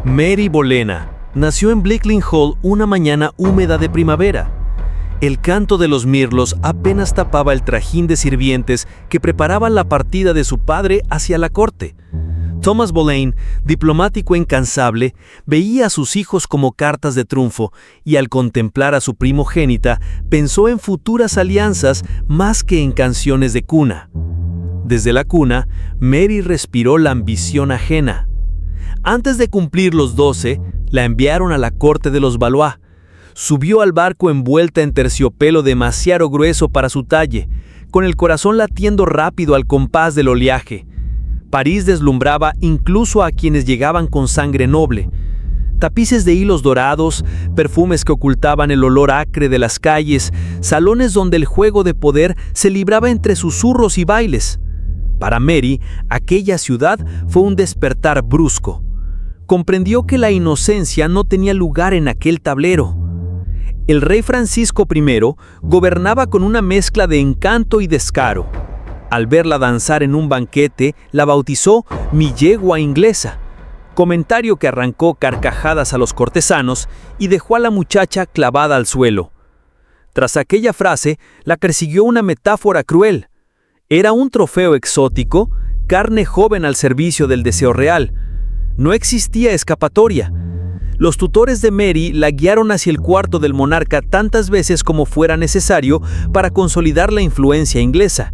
Mary Bolena nació en Bleakling Hall una mañana húmeda de primavera. El canto de los mirlos apenas tapaba el trajín de sirvientes que preparaban la partida de su padre hacia la corte. Thomas Boleyn, diplomático incansable, veía a sus hijos como cartas de triunfo y al contemplar a su primogénita pensó en futuras alianzas más que en canciones de cuna. Desde la cuna, Mary respiró la ambición ajena. Antes de cumplir los 12, la enviaron a la corte de los Valois. Subió al barco envuelta en terciopelo demasiado grueso para su talle, con el corazón latiendo rápido al compás del oleaje. París deslumbraba incluso a quienes llegaban con sangre noble. Tapices de hilos dorados, perfumes que ocultaban el olor acre de las calles, salones donde el juego de poder se libraba entre susurros y bailes. Para Mary, aquella ciudad fue un despertar brusco. Comprendió que la inocencia no tenía lugar en aquel tablero. El rey Francisco I gobernaba con una mezcla de encanto y descaro. Al verla danzar en un banquete, la bautizó mi yegua inglesa, comentario que arrancó carcajadas a los cortesanos y dejó a la muchacha clavada al suelo. Tras aquella frase, la persiguió una metáfora cruel. Era un trofeo exótico, carne joven al servicio del deseo real. No existía escapatoria. Los tutores de Mary la guiaron hacia el cuarto del monarca tantas veces como fuera necesario para consolidar la influencia inglesa.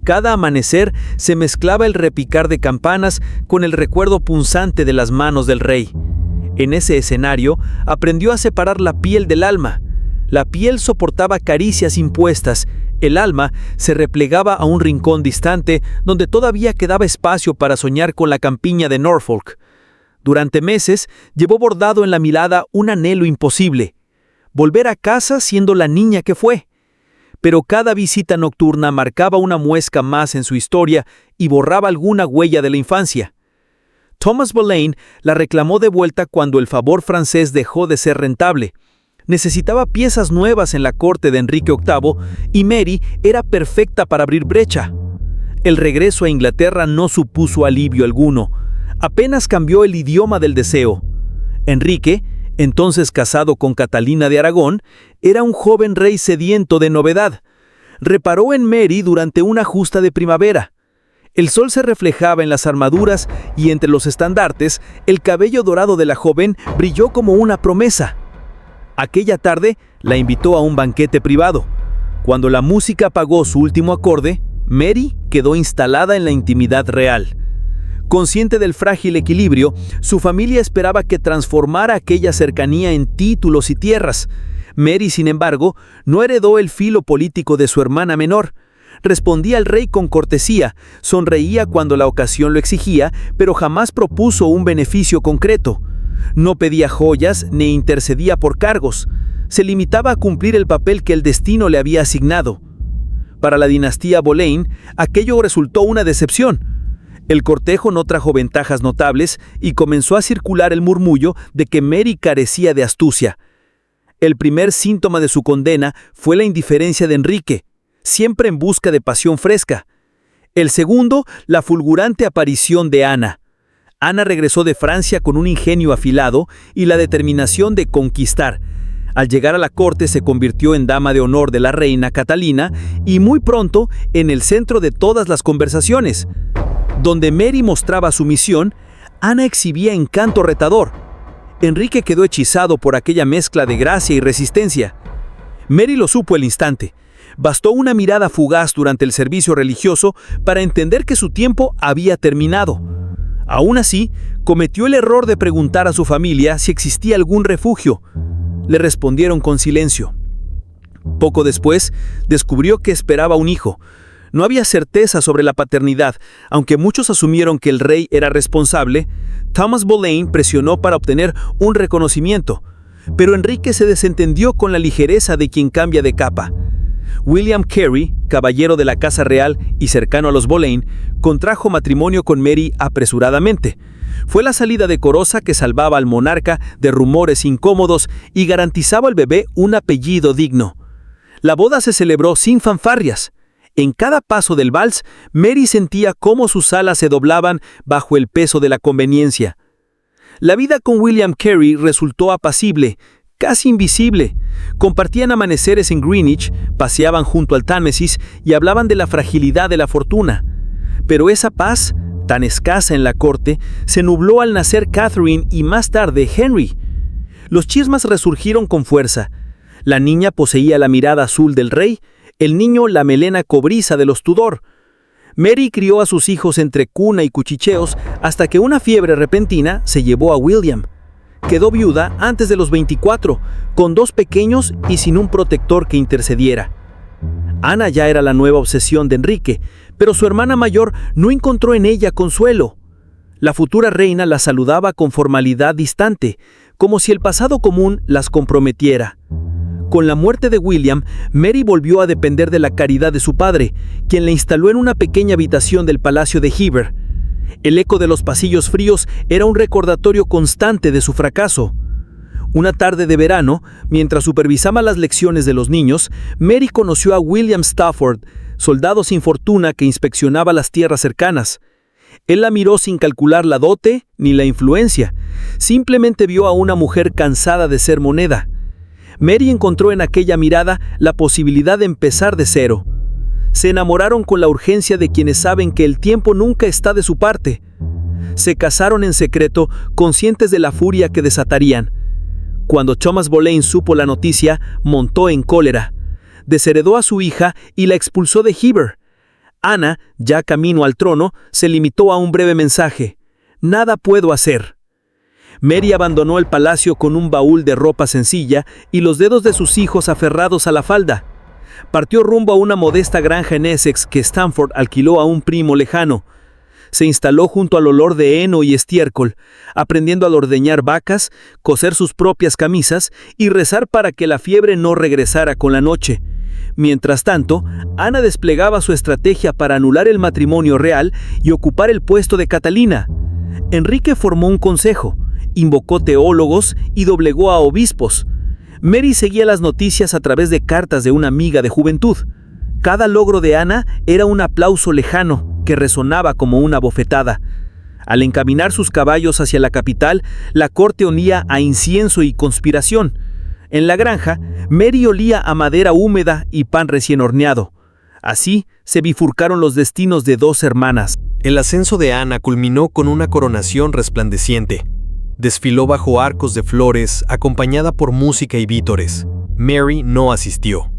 Cada amanecer se mezclaba el repicar de campanas con el recuerdo punzante de las manos del rey. En ese escenario aprendió a separar la piel del alma. La piel soportaba caricias impuestas, el alma se replegaba a un rincón distante donde todavía quedaba espacio para soñar con la campiña de Norfolk. Durante meses llevó bordado en la mirada un anhelo imposible: volver a casa siendo la niña que fue. Pero cada visita nocturna marcaba una muesca más en su historia y borraba alguna huella de la infancia. Thomas Boleyn la reclamó de vuelta cuando el favor francés dejó de ser rentable. Necesitaba piezas nuevas en la corte de Enrique VIII y Mary era perfecta para abrir brecha. El regreso a Inglaterra no supuso alivio alguno. Apenas cambió el idioma del deseo. Enrique, entonces casado con Catalina de Aragón, era un joven rey sediento de novedad. Reparó en Mary durante una justa de primavera. El sol se reflejaba en las armaduras y entre los estandartes, el cabello dorado de la joven brilló como una promesa. Aquella tarde la invitó a un banquete privado. Cuando la música apagó su último acorde, Mary quedó instalada en la intimidad real. Consciente del frágil equilibrio, su familia esperaba que transformara aquella cercanía en títulos y tierras. Mary, sin embargo, no heredó el filo político de su hermana menor. Respondía al rey con cortesía, sonreía cuando la ocasión lo exigía, pero jamás propuso un beneficio concreto. No pedía joyas ni intercedía por cargos. Se limitaba a cumplir el papel que el destino le había asignado. Para la dinastía Boleyn, aquello resultó una decepción. El cortejo no trajo ventajas notables y comenzó a circular el murmullo de que Mary carecía de astucia. El primer síntoma de su condena fue la indiferencia de Enrique, siempre en busca de pasión fresca. El segundo, la fulgurante aparición de Ana. Ana regresó de Francia con un ingenio afilado y la determinación de conquistar. Al llegar a la corte se convirtió en dama de honor de la reina Catalina y muy pronto en el centro de todas las conversaciones. Donde Mary mostraba sumisión, Ana exhibía encanto retador. Enrique quedó hechizado por aquella mezcla de gracia y resistencia. Mary lo supo al instante. Bastó una mirada fugaz durante el servicio religioso para entender que su tiempo había terminado. Aún así, cometió el error de preguntar a su familia si existía algún refugio. Le respondieron con silencio. Poco después, descubrió que esperaba un hijo. No había certeza sobre la paternidad, aunque muchos asumieron que el rey era responsable. Thomas Boleyn presionó para obtener un reconocimiento, pero Enrique se desentendió con la ligereza de quien cambia de capa. William Carey, caballero de la Casa Real y cercano a los Boleyn, contrajo matrimonio con Mary apresuradamente. Fue la salida decorosa que salvaba al monarca de rumores incómodos y garantizaba al bebé un apellido digno. La boda se celebró sin fanfarrias. En cada paso del vals, Mary sentía cómo sus alas se doblaban bajo el peso de la conveniencia. La vida con William Carey resultó apacible, casi invisible. Compartían amaneceres en Greenwich, paseaban junto al Támesis y hablaban de la fragilidad de la fortuna. Pero esa paz, tan escasa en la corte, se nubló al nacer Catherine y más tarde Henry. Los chismes resurgieron con fuerza. La niña poseía la mirada azul del rey, el niño la melena cobriza de los Tudor. Mary crió a sus hijos entre cuna y cuchicheos hasta que una fiebre repentina se llevó a William. Quedó viuda antes de los 24, con 2 pequeños y sin un protector que intercediera. Ana ya era la nueva obsesión de Enrique, pero su hermana mayor no encontró en ella consuelo. La futura reina la saludaba con formalidad distante, como si el pasado común las comprometiera. Con la muerte de William, Mary volvió a depender de la caridad de su padre, quien la instaló en una pequeña habitación del palacio de Hever. El eco de los pasillos fríos era un recordatorio constante de su fracaso. Una tarde de verano, mientras supervisaba las lecciones de los niños, Mary conoció a William Stafford, soldado sin fortuna que inspeccionaba las tierras cercanas. Él la miró sin calcular la dote ni la influencia. Simplemente vio a una mujer cansada de ser moneda. Mary encontró en aquella mirada la posibilidad de empezar de cero. Se enamoraron con la urgencia de quienes saben que el tiempo nunca está de su parte. Se casaron en secreto, conscientes de la furia que desatarían. Cuando Thomas Boleyn supo la noticia, montó en cólera. Desheredó a su hija y la expulsó de Hever. Ana, ya camino al trono, se limitó a un breve mensaje: «Nada puedo hacer». Mary abandonó el palacio con un baúl de ropa sencilla y los dedos de sus hijos aferrados a la falda. Partió rumbo a una modesta granja en Essex que Stamford alquiló a un primo lejano. Se instaló junto al olor de heno y estiércol, aprendiendo a ordeñar vacas, coser sus propias camisas y rezar para que la fiebre no regresara con la noche. Mientras tanto, Ana desplegaba su estrategia para anular el matrimonio real y ocupar el puesto de Catalina. Enrique formó un consejo, invocó teólogos y doblegó a obispos. Mary seguía las noticias a través de cartas de una amiga de juventud. Cada logro de Ana era un aplauso lejano que resonaba como una bofetada. Al encaminar sus caballos hacia la capital, la corte olía a incienso y conspiración. En la granja, Mary olía a madera húmeda y pan recién horneado. Así se bifurcaron los destinos de 2 hermanas. El ascenso de Ana culminó con una coronación resplandeciente. Desfiló bajo arcos de flores, acompañada por música y vítores. Mary no asistió.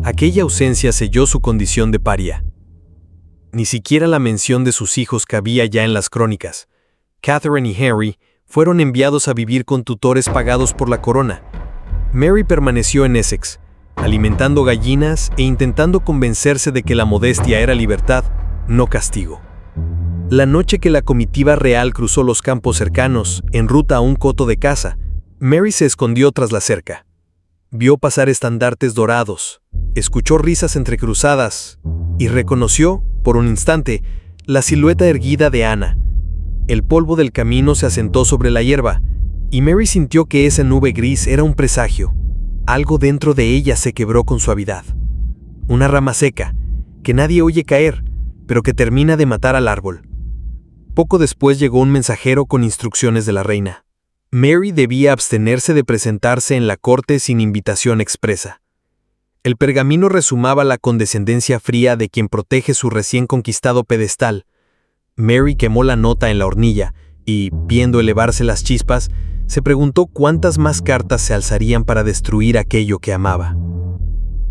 Aquella ausencia selló su condición de paria. Ni siquiera la mención de sus hijos cabía ya en las crónicas. Catherine y Henry fueron enviados a vivir con tutores pagados por la corona. Mary permaneció en Essex, alimentando gallinas e intentando convencerse de que la modestia era libertad, no castigo. La noche que la comitiva real cruzó los campos cercanos, en ruta a un coto de caza, Mary se escondió tras la cerca. Vio pasar estandartes dorados, escuchó risas entrecruzadas y reconoció, por un instante, la silueta erguida de Ana. El polvo del camino se asentó sobre la hierba, y Mary sintió que esa nube gris era un presagio. Algo dentro de ella se quebró con suavidad. Una rama seca, que nadie oye caer, pero que termina de matar al árbol. Poco después llegó un mensajero con instrucciones de la reina. Mary debía abstenerse de presentarse en la corte sin invitación expresa. El pergamino rezumaba la condescendencia fría de quien protege su recién conquistado pedestal. Mary quemó la nota en la hornilla y, viendo elevarse las chispas, se preguntó cuántas más cartas se alzarían para destruir aquello que amaba.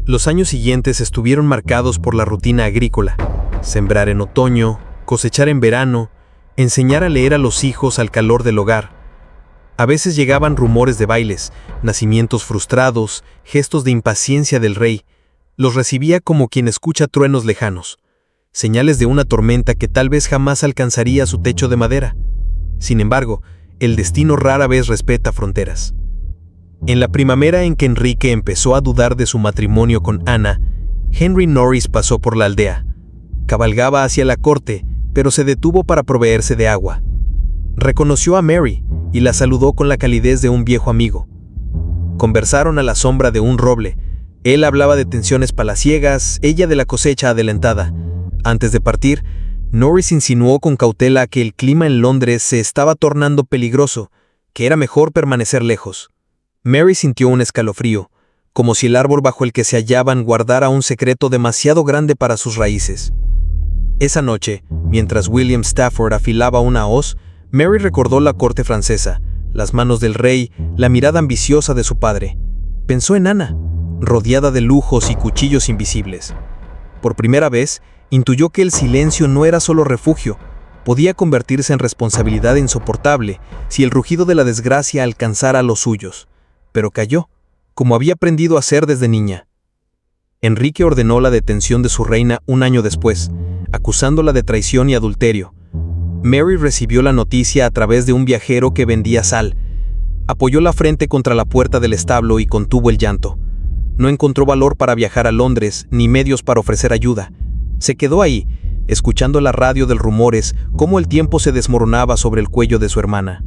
Los años siguientes estuvieron marcados por la rutina agrícola: sembrar en otoño, cosechar en verano, enseñar a leer a los hijos al calor del hogar. A veces llegaban rumores de bailes, nacimientos frustrados, gestos de impaciencia del rey. Los recibía como quien escucha truenos lejanos, señales de una tormenta que tal vez jamás alcanzaría su techo de madera. Sin embargo, el destino rara vez respeta fronteras. En la primavera en que Enrique empezó a dudar de su matrimonio con Ana, Henry Norris pasó por la aldea. Cabalgaba hacia la corte, pero se detuvo para proveerse de agua. Reconoció a Mary y la saludó con la calidez de un viejo amigo. Conversaron a la sombra de un roble. Él hablaba de tensiones palaciegas, ella de la cosecha adelantada. Antes de partir, Norris insinuó con cautela que el clima en Londres se estaba tornando peligroso que era mejor permanecer lejos. Mary sintió un escalofrío, como si el árbol bajo el que se hallaban guardara un secreto demasiado grande para sus raíces. Esa noche, mientras William Stafford afilaba una hoz, Mary recordó la corte francesa, las manos del rey, la mirada ambiciosa de su padre. Pensó en Ana, rodeada de lujos y cuchillos invisibles. Por primera vez, intuyó que el silencio no era solo refugio, podía convertirse en responsabilidad insoportable si el rugido de la desgracia alcanzara a los suyos. Pero calló, como había aprendido a hacer desde niña. Enrique ordenó la detención de su reina un año después, acusándola de traición y adulterio. Mary recibió la noticia a través de un viajero que vendía sal. Apoyó la frente contra la puerta del establo y contuvo el llanto. No encontró valor para viajar a Londres, ni medios para ofrecer ayuda. Se quedó ahí, escuchando la radio de rumores, cómo el tiempo se desmoronaba sobre el cuello de su hermana.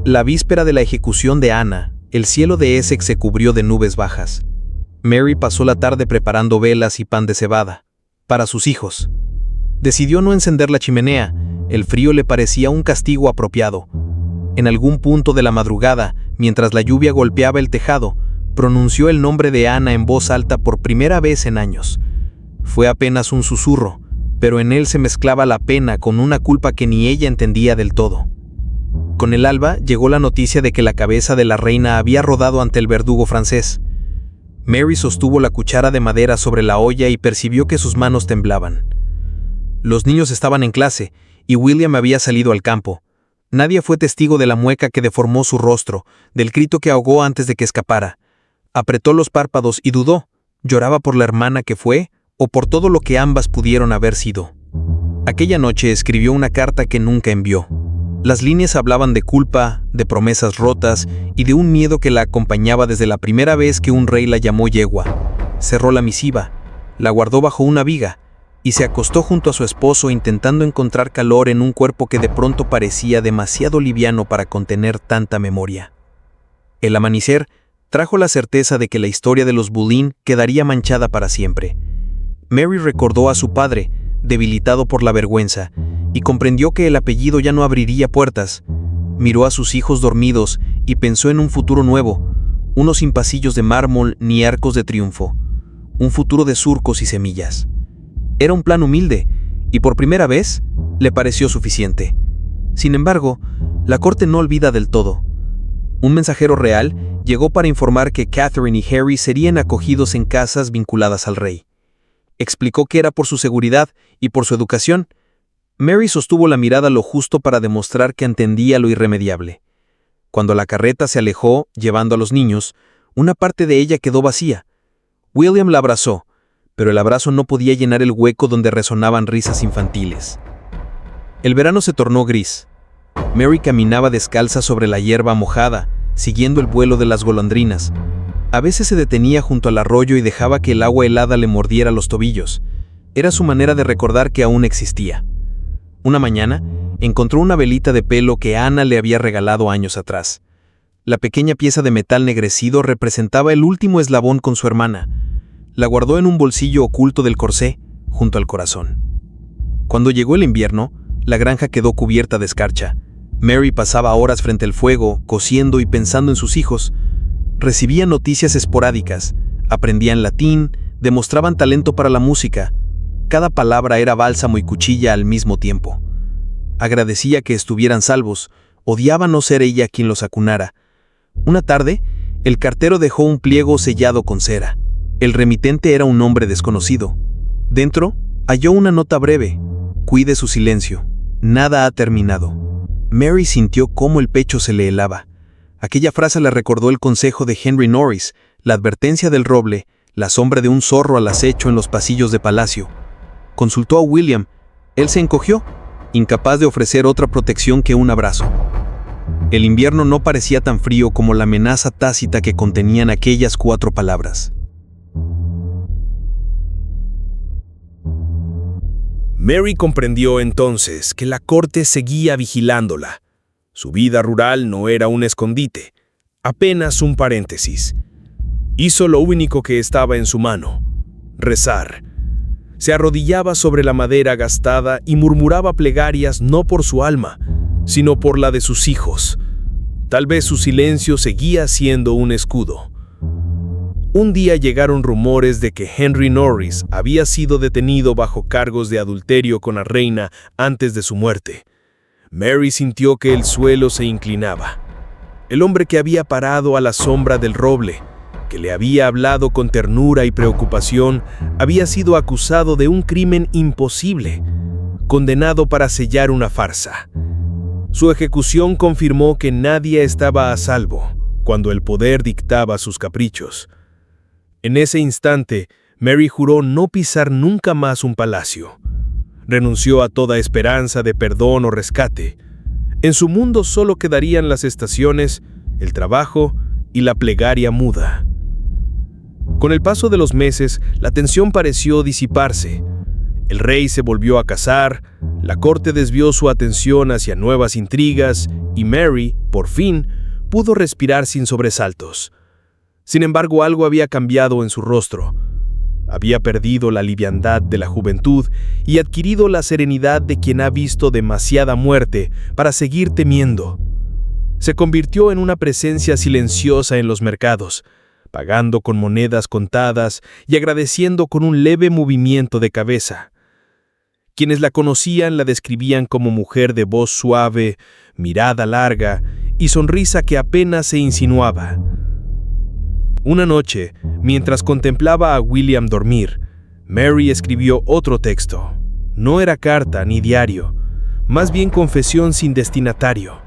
La víspera de la ejecución de Ana, el cielo de Essex se cubrió de nubes bajas. Mary pasó la tarde preparando velas y pan de cebada para sus hijos. Decidió no encender la chimenea, el frío le parecía un castigo apropiado. En algún punto de la madrugada, mientras la lluvia golpeaba el tejado, pronunció el nombre de Ana en voz alta por primera vez en años. Fue apenas un susurro, pero en él se mezclaba la pena con una culpa que ni ella entendía del todo. Con el alba llegó la noticia de que la cabeza de la reina había rodado ante el verdugo francés. Mary sostuvo la cuchara de madera sobre la olla y percibió que sus manos temblaban. Los niños estaban en clase, y William había salido al campo. Nadie fue testigo de la mueca que deformó su rostro, del grito que ahogó antes de que escapara. Apretó los párpados y dudó, ¿lloraba por la hermana que fue, o por todo lo que ambas pudieron haber sido? Aquella noche escribió una carta que nunca envió. Las líneas hablaban de culpa, de promesas rotas y de un miedo que la acompañaba desde la primera vez que un rey la llamó yegua. Cerró la misiva, la guardó bajo una viga y se acostó junto a su esposo intentando encontrar calor en un cuerpo que de pronto parecía demasiado liviano para contener tanta memoria. El amanecer trajo la certeza de que la historia de los Boleyn quedaría manchada para siempre. Mary recordó a su padre, debilitado por la vergüenza, y comprendió que el apellido ya no abriría puertas. Miró a sus hijos dormidos y pensó en un futuro nuevo, uno sin pasillos de mármol ni arcos de triunfo, un futuro de surcos y semillas. Era un plan humilde, y por primera vez le pareció suficiente. Sin embargo, la corte no olvida del todo. Un mensajero real llegó para informar que Catherine y Harry serían acogidos en casas vinculadas al rey. Explicó que era por su seguridad y por su educación. Mary sostuvo la mirada lo justo para demostrar que entendía lo irremediable. Cuando la carreta se alejó, llevando a los niños, una parte de ella quedó vacía. William la abrazó, pero el abrazo no podía llenar el hueco donde resonaban risas infantiles. El verano se tornó gris. Mary caminaba descalza sobre la hierba mojada, siguiendo el vuelo de las golondrinas. A veces se detenía junto al arroyo y dejaba que el agua helada le mordiera los tobillos. Era su manera de recordar que aún existía. Una mañana, encontró una velita de pelo que Ana le había regalado años atrás. La pequeña pieza de metal negrecido representaba el último eslabón con su hermana. La guardó en un bolsillo oculto del corsé, junto al corazón. Cuando llegó el invierno, la granja quedó cubierta de escarcha. Mary pasaba horas frente al fuego, cosiendo y pensando en sus hijos. Recibía noticias esporádicas, aprendían latín, demostraban talento para la música. Cada palabra era bálsamo y cuchilla al mismo tiempo. Agradecía que estuvieran salvos, odiaba no ser ella quien los acunara. Una tarde, el cartero dejó un pliego sellado con cera. El remitente era un hombre desconocido. Dentro, halló una nota breve. Cuide su silencio. Nada ha terminado. Mary sintió cómo el pecho se le helaba. Aquella frase le recordó el consejo de Henry Norris, la advertencia del roble, la sombra de un zorro al acecho en los pasillos de palacio. Consultó a William. Él se encogió, incapaz de ofrecer otra protección que un abrazo. El invierno no parecía tan frío como la amenaza tácita que contenían aquellas 4 palabras. Mary comprendió entonces que la corte seguía vigilándola. Su vida rural no era un escondite, apenas un paréntesis. Hizo lo único que estaba en su mano: rezar. Se arrodillaba sobre la madera gastada y murmuraba plegarias no por su alma, sino por la de sus hijos. Tal vez su silencio seguía siendo un escudo. Un día llegaron rumores de que Henry Norris había sido detenido bajo cargos de adulterio con la reina antes de su muerte. Mary sintió que el suelo se inclinaba. El hombre que había parado a la sombra del roble, que le había hablado con ternura y preocupación, había sido acusado de un crimen imposible, condenado para sellar una farsa. Su ejecución confirmó que nadie estaba a salvo cuando el poder dictaba sus caprichos. En ese instante, Mary juró no pisar nunca más un palacio. Renunció a toda esperanza de perdón o rescate. En su mundo solo quedarían las estaciones, el trabajo y la plegaria muda. Con el paso de los meses, la tensión pareció disiparse. El rey se volvió a casar, la corte desvió su atención hacia nuevas intrigas y Mary, por fin, pudo respirar sin sobresaltos. Sin embargo, algo había cambiado en su rostro. Había perdido la liviandad de la juventud y adquirido la serenidad de quien ha visto demasiada muerte para seguir temiendo. Se convirtió en una presencia silenciosa en los mercados, pagando con monedas contadas y agradeciendo con un leve movimiento de cabeza. Quienes la conocían la describían como mujer de voz suave, mirada larga y sonrisa que apenas se insinuaba. Una noche, mientras contemplaba a William dormir, Mary escribió otro texto. No era carta ni diario, más bien confesión sin destinatario.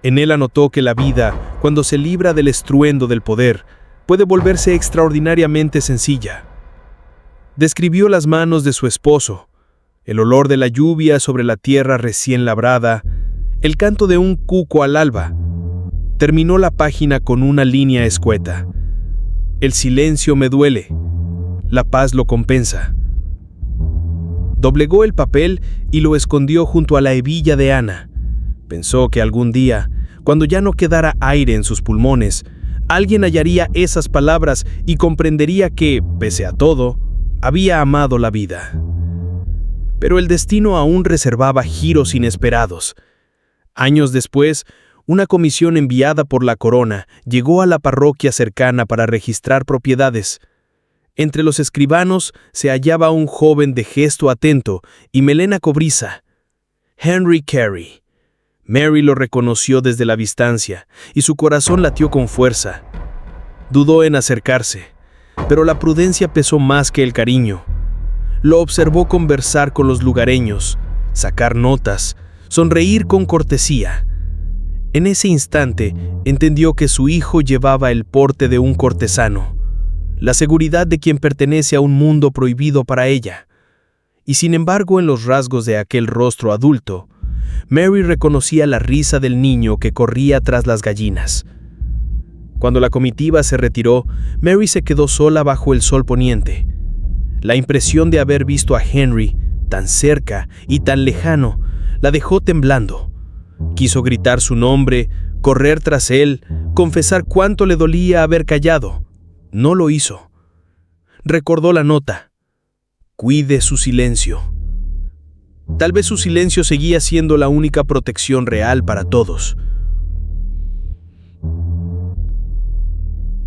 En él anotó que la vida, cuando se libra del estruendo del poder, puede volverse extraordinariamente sencilla. Describió las manos de su esposo, el olor de la lluvia sobre la tierra recién labrada, el canto de un cuco al alba. Terminó la página con una línea escueta. El silencio me duele, la paz lo compensa. Doblegó el papel y lo escondió junto a la hebilla de Ana. Pensó que algún día, cuando ya no quedara aire en sus pulmones, alguien hallaría esas palabras y comprendería que, pese a todo, había amado la vida. Pero el destino aún reservaba giros inesperados. Años después, una comisión enviada por la corona llegó a la parroquia cercana para registrar propiedades. Entre los escribanos se hallaba un joven de gesto atento y melena cobriza, Henry Carey. Mary lo reconoció desde la distancia y su corazón latió con fuerza. Dudó en acercarse, pero la prudencia pesó más que el cariño. Lo observó conversar con los lugareños, sacar notas, sonreír con cortesía. En ese instante, entendió que su hijo llevaba el porte de un cortesano, la seguridad de quien pertenece a un mundo prohibido para ella. Y sin embargo, en los rasgos de aquel rostro adulto, Mary reconocía la risa del niño que corría tras las gallinas. Cuando la comitiva se retiró, Mary se quedó sola bajo el sol poniente. La impresión de haber visto a Henry, tan cerca y tan lejano, la dejó temblando. Quiso gritar su nombre, correr tras él, confesar cuánto le dolía haber callado. No lo hizo. Recordó la nota. Cuide su silencio. Tal vez su silencio seguía siendo la única protección real para todos.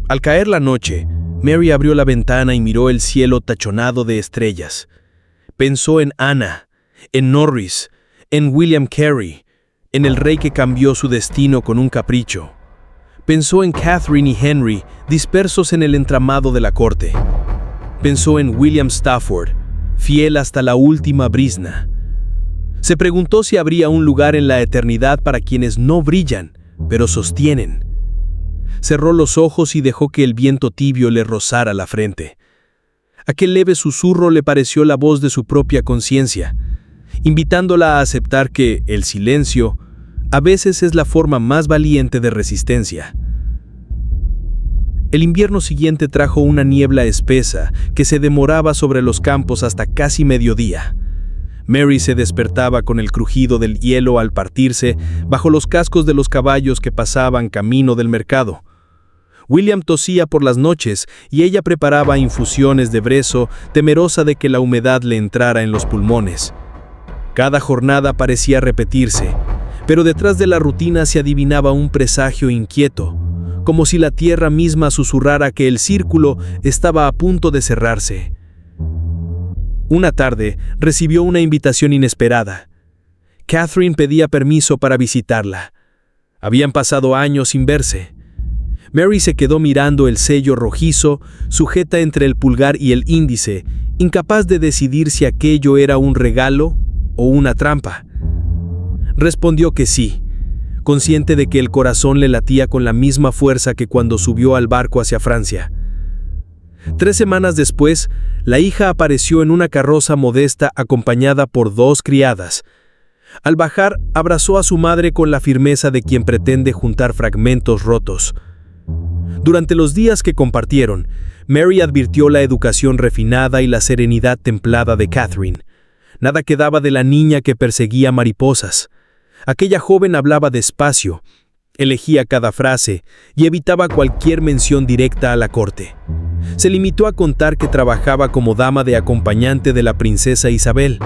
Al caer la noche, Mary abrió la ventana y miró el cielo tachonado de estrellas. Pensó en Ana, en Norris, en William Carey, en el rey que cambió su destino con un capricho. Pensó en Catherine y Henry, dispersos en el entramado de la corte. Pensó en William Stafford, fiel hasta la última brizna. Se preguntó si habría un lugar en la eternidad para quienes no brillan, pero sostienen. Cerró los ojos y dejó que el viento tibio le rozara la frente. Aquel leve susurro le pareció la voz de su propia conciencia, invitándola a aceptar que el silencio a veces es la forma más valiente de resistencia. El invierno siguiente trajo una niebla espesa que se demoraba sobre los campos hasta casi mediodía. Mary se despertaba con el crujido del hielo al partirse bajo los cascos de los caballos que pasaban camino del mercado. William tosía por las noches y ella preparaba infusiones de brezo, temerosa de que la humedad le entrara en los pulmones. Cada jornada parecía repetirse. Pero detrás de la rutina se adivinaba un presagio inquieto, como si la tierra misma susurrara que el círculo estaba a punto de cerrarse. Una tarde recibió una invitación inesperada. Catherine pedía permiso para visitarla. Habían pasado años sin verse. Mary se quedó mirando el sello rojizo, sujeta entre el pulgar y el índice, incapaz de decidir si aquello era un regalo o una trampa. Respondió que sí, consciente de que el corazón le latía con la misma fuerza que cuando subió al barco hacia Francia. 3 semanas después, la hija apareció en una carroza modesta acompañada por 2 criadas. Al bajar, abrazó a su madre con la firmeza de quien pretende juntar fragmentos rotos. Durante los días que compartieron, Mary advirtió la educación refinada y la serenidad templada de Catherine. Nada quedaba de la niña que perseguía mariposas. Aquella joven hablaba despacio, elegía cada frase y evitaba cualquier mención directa a la corte. Se limitó a contar que trabajaba como dama de acompañante de la princesa Isabel,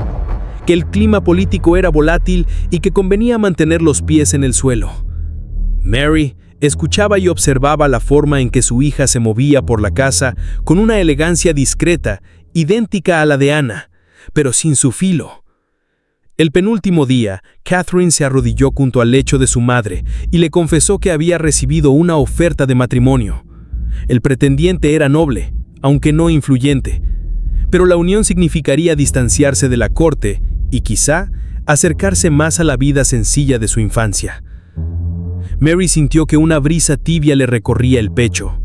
que el clima político era volátil y que convenía mantener los pies en el suelo. Mary escuchaba y observaba la forma en que su hija se movía por la casa con una elegancia discreta, idéntica a la de Ana, pero sin su filo. El penúltimo día, Catherine se arrodilló junto al lecho de su madre y le confesó que había recibido una oferta de matrimonio. El pretendiente era noble, aunque no influyente, pero la unión significaría distanciarse de la corte y quizá acercarse más a la vida sencilla de su infancia. Mary sintió que una brisa tibia le recorría el pecho.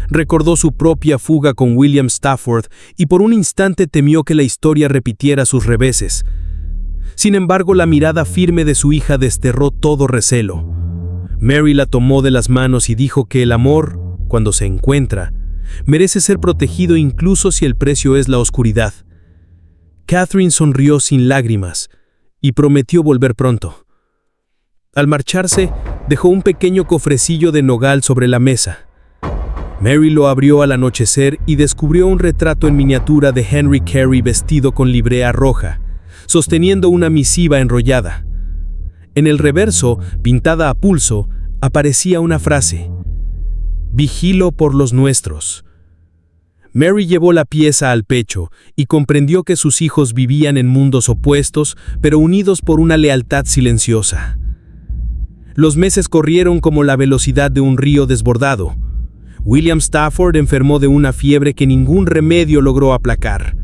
Recordó su propia fuga con William Stafford y por un instante temió que la historia repitiera sus reveses. Sin embargo, la mirada firme de su hija desterró todo recelo. Mary la tomó de las manos y dijo que el amor, cuando se encuentra, merece ser protegido incluso si el precio es la oscuridad. Catherine sonrió sin lágrimas y prometió volver pronto. Al marcharse, dejó un pequeño cofrecillo de nogal sobre la mesa. Mary lo abrió al anochecer y descubrió un retrato en miniatura de Henry Carey vestido con librea roja, sosteniendo una misiva enrollada. En el reverso, pintada a pulso, aparecía una frase: «Vigilo por los nuestros». Mary llevó la pieza al pecho y comprendió que sus hijos vivían en mundos opuestos, pero unidos por una lealtad silenciosa. Los meses corrieron como la velocidad de un río desbordado. William Stafford enfermó de una fiebre que ningún remedio logró aplacar.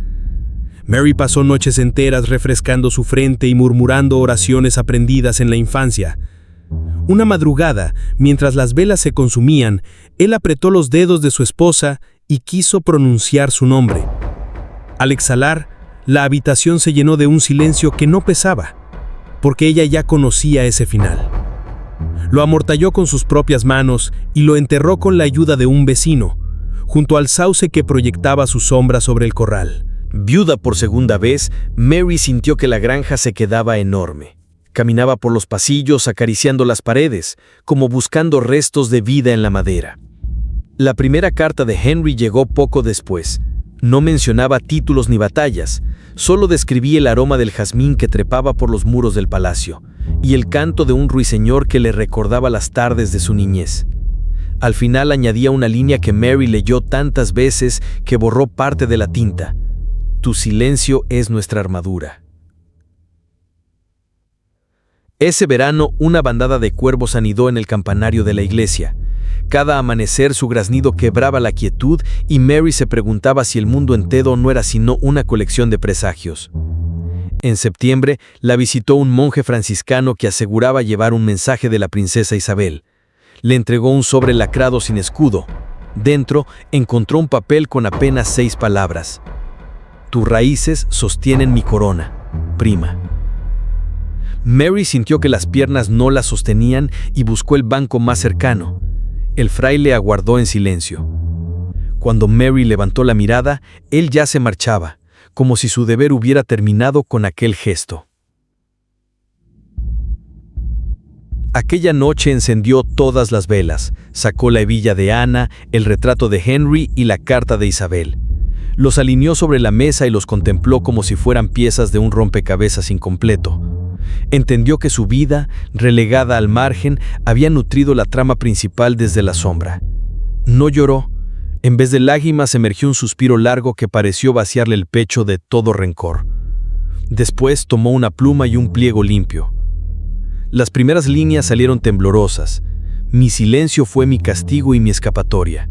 Mary pasó noches enteras refrescando su frente y murmurando oraciones aprendidas en la infancia. Una madrugada, mientras las velas se consumían, él apretó los dedos de su esposa y quiso pronunciar su nombre. Al exhalar, la habitación se llenó de un silencio que no pesaba, porque ella ya conocía ese final. Lo amortalló con sus propias manos y lo enterró con la ayuda de un vecino, junto al sauce que proyectaba su sombra sobre el corral. Viuda por segunda vez, Mary sintió que la granja se quedaba enorme. Caminaba por los pasillos acariciando las paredes, como buscando restos de vida en la madera. La primera carta de Henry llegó poco después. No mencionaba títulos ni batallas, solo describía el aroma del jazmín que trepaba por los muros del palacio y el canto de un ruiseñor que le recordaba las tardes de su niñez. Al final añadía una línea que Mary leyó tantas veces que borró parte de la tinta: «Tu silencio es nuestra armadura». Ese verano, una bandada de cuervos anidó en el campanario de la iglesia. Cada amanecer su graznido quebraba la quietud y Mary se preguntaba si el mundo entero no era sino una colección de presagios. En septiembre la visitó un monje franciscano que aseguraba llevar un mensaje de la princesa Isabel. Le entregó un sobre lacrado sin escudo. Dentro encontró un papel con apenas 6 palabras: «Tus raíces sostienen mi corona, prima». Mary sintió que las piernas no la sostenían y buscó el banco más cercano. El fraile aguardó en silencio. Cuando Mary levantó la mirada, él ya se marchaba, como si su deber hubiera terminado con aquel gesto. Aquella noche encendió todas las velas, sacó la hebilla de Ana, el retrato de Henry y la carta de Isabel. Los alineó sobre la mesa y los contempló como si fueran piezas de un rompecabezas incompleto. Entendió que su vida, relegada al margen, había nutrido la trama principal desde la sombra. No lloró. En vez de lágrimas emergió un suspiro largo que pareció vaciarle el pecho de todo rencor. Después tomó una pluma y un pliego limpio. Las primeras líneas salieron temblorosas. Mi silencio fue mi castigo y mi escapatoria.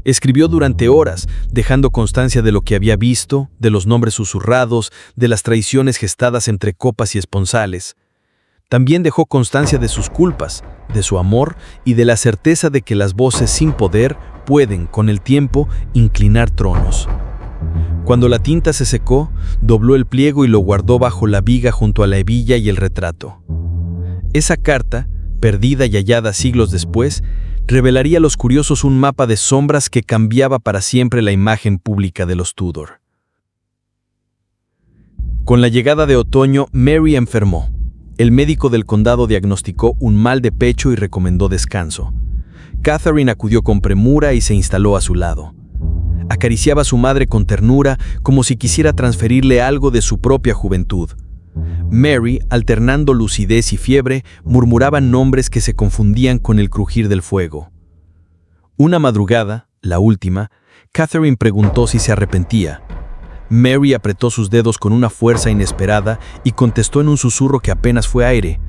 Escribió durante horas, dejando constancia de lo que había visto, de los nombres susurrados, de las traiciones gestadas entre copas y esponsales. También dejó constancia de sus culpas, de su amor y de la certeza de que las voces sin poder pueden, con el tiempo, inclinar tronos. Cuando la tinta se secó, dobló el pliego y lo guardó bajo la viga junto a la hebilla y el retrato. Esa carta, perdida y hallada siglos después, revelaría a los curiosos un mapa de sombras que cambiaba para siempre la imagen pública de los Tudor. Con la llegada de otoño, Mary enfermó. El médico del condado diagnosticó un mal de pecho y recomendó descanso. Catherine acudió con premura y se instaló a su lado. Acariciaba a su madre con ternura, como si quisiera transferirle algo de su propia juventud. Mary, alternando lucidez y fiebre, murmuraba nombres que se confundían con el crujir del fuego. Una madrugada, la última, Catherine preguntó si se arrepentía. Mary apretó sus dedos con una fuerza inesperada y contestó en un susurro que apenas fue aire.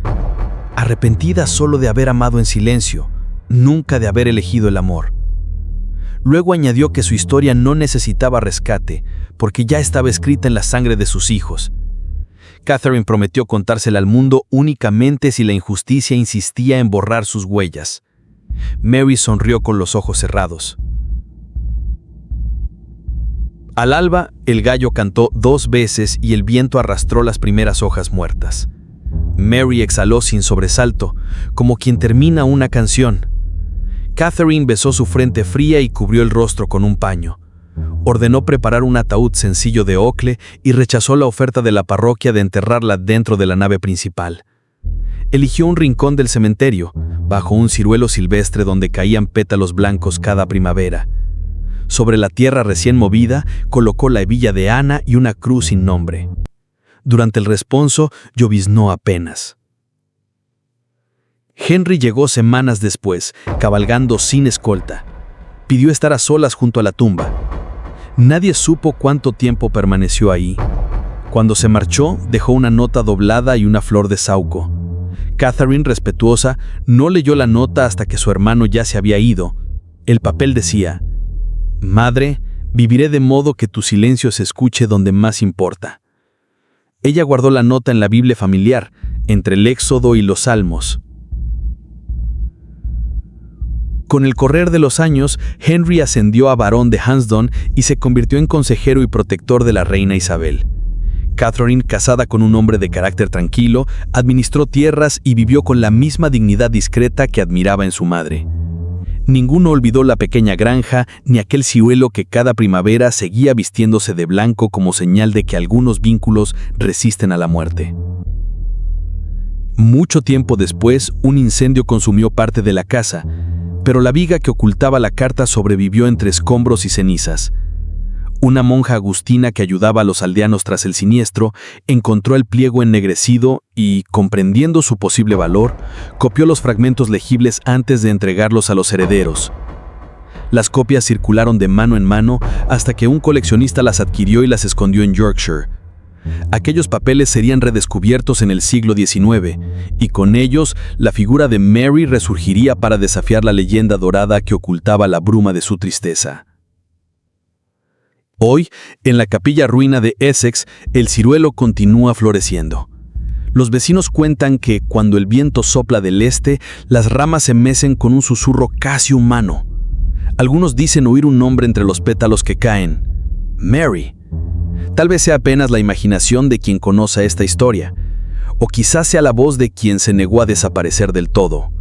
Arrepentida solo de haber amado en silencio, nunca de haber elegido el amor. Luego añadió que su historia no necesitaba rescate, porque ya estaba escrita en la sangre de sus hijos. Catherine prometió contársela al mundo únicamente si la injusticia insistía en borrar sus huellas. Mary sonrió con los ojos cerrados. Al alba, el gallo cantó 2 veces y el viento arrastró las primeras hojas muertas. Mary exhaló sin sobresalto, como quien termina una canción. Catherine besó su frente fría y cubrió el rostro con un paño. Ordenó preparar un ataúd sencillo de ocle y rechazó la oferta de la parroquia de enterrarla dentro de la nave principal. Eligió un rincón del cementerio, bajo un ciruelo silvestre donde caían pétalos blancos cada primavera. Sobre la tierra recién movida, colocó la hebilla de Ana y una cruz sin nombre. Durante el responso, lloviznó apenas. Henry llegó semanas después, cabalgando sin escolta. Pidió estar a solas junto a la tumba. Nadie supo cuánto tiempo permaneció ahí. Cuando se marchó, dejó una nota doblada y una flor de sauco. Catherine, respetuosa, no leyó la nota hasta que su hermano ya se había ido. El papel decía: «Madre, viviré de modo que tu silencio se escuche donde más importa». Ella guardó la nota en la Biblia familiar, entre el Éxodo y los Salmos. Con el correr de los años, Henry ascendió a barón de Hansdon y se convirtió en consejero y protector de la reina Isabel. Catherine, casada con un hombre de carácter tranquilo, administró tierras y vivió con la misma dignidad discreta que admiraba en su madre. Ninguno olvidó la pequeña granja ni aquel ciruelo que cada primavera seguía vistiéndose de blanco como señal de que algunos vínculos resisten a la muerte. Mucho tiempo después, un incendio consumió parte de la casa, pero la viga que ocultaba la carta sobrevivió entre escombros y cenizas. Una monja agustina que ayudaba a los aldeanos tras el siniestro encontró el pliego ennegrecido y, comprendiendo su posible valor, copió los fragmentos legibles antes de entregarlos a los herederos. Las copias circularon de mano en mano hasta que un coleccionista las adquirió y las escondió en Yorkshire. Aquellos papeles serían redescubiertos en el siglo XIX, y con ellos la figura de Mary resurgiría para desafiar la leyenda dorada que ocultaba la bruma de su tristeza. Hoy, en la capilla ruina de Essex, el ciruelo continúa floreciendo. Los vecinos cuentan que, cuando el viento sopla del este, las ramas se mecen con un susurro casi humano. Algunos dicen oír un nombre entre los pétalos que caen: Mary. Tal vez sea apenas la imaginación de quien conoce esta historia, o quizás sea la voz de quien se negó a desaparecer del todo.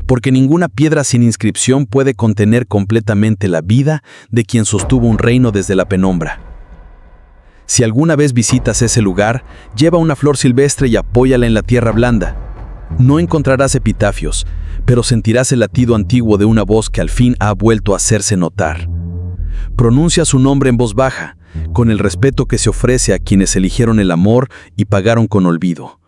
Porque ninguna piedra sin inscripción puede contener completamente la vida de quien sostuvo un reino desde la penumbra. Si alguna vez visitas ese lugar, lleva una flor silvestre y apóyala en la tierra blanda. No encontrarás epitafios, pero sentirás el latido antiguo de una voz que al fin ha vuelto a hacerse notar. Pronuncia su nombre en voz baja, con el respeto que se ofrece a quienes eligieron el amor y pagaron con olvido.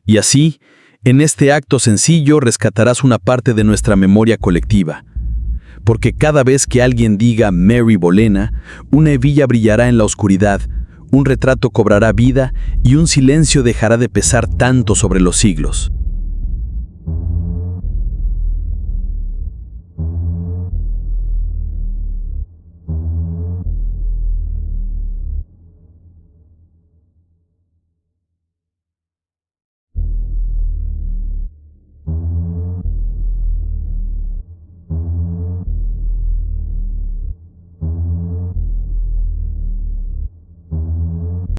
Y así, en este acto sencillo rescatarás una parte de nuestra memoria colectiva. Porque cada vez que alguien diga Mary Bolena, una hebilla brillará en la oscuridad, un retrato cobrará vida y un silencio dejará de pesar tanto sobre los siglos.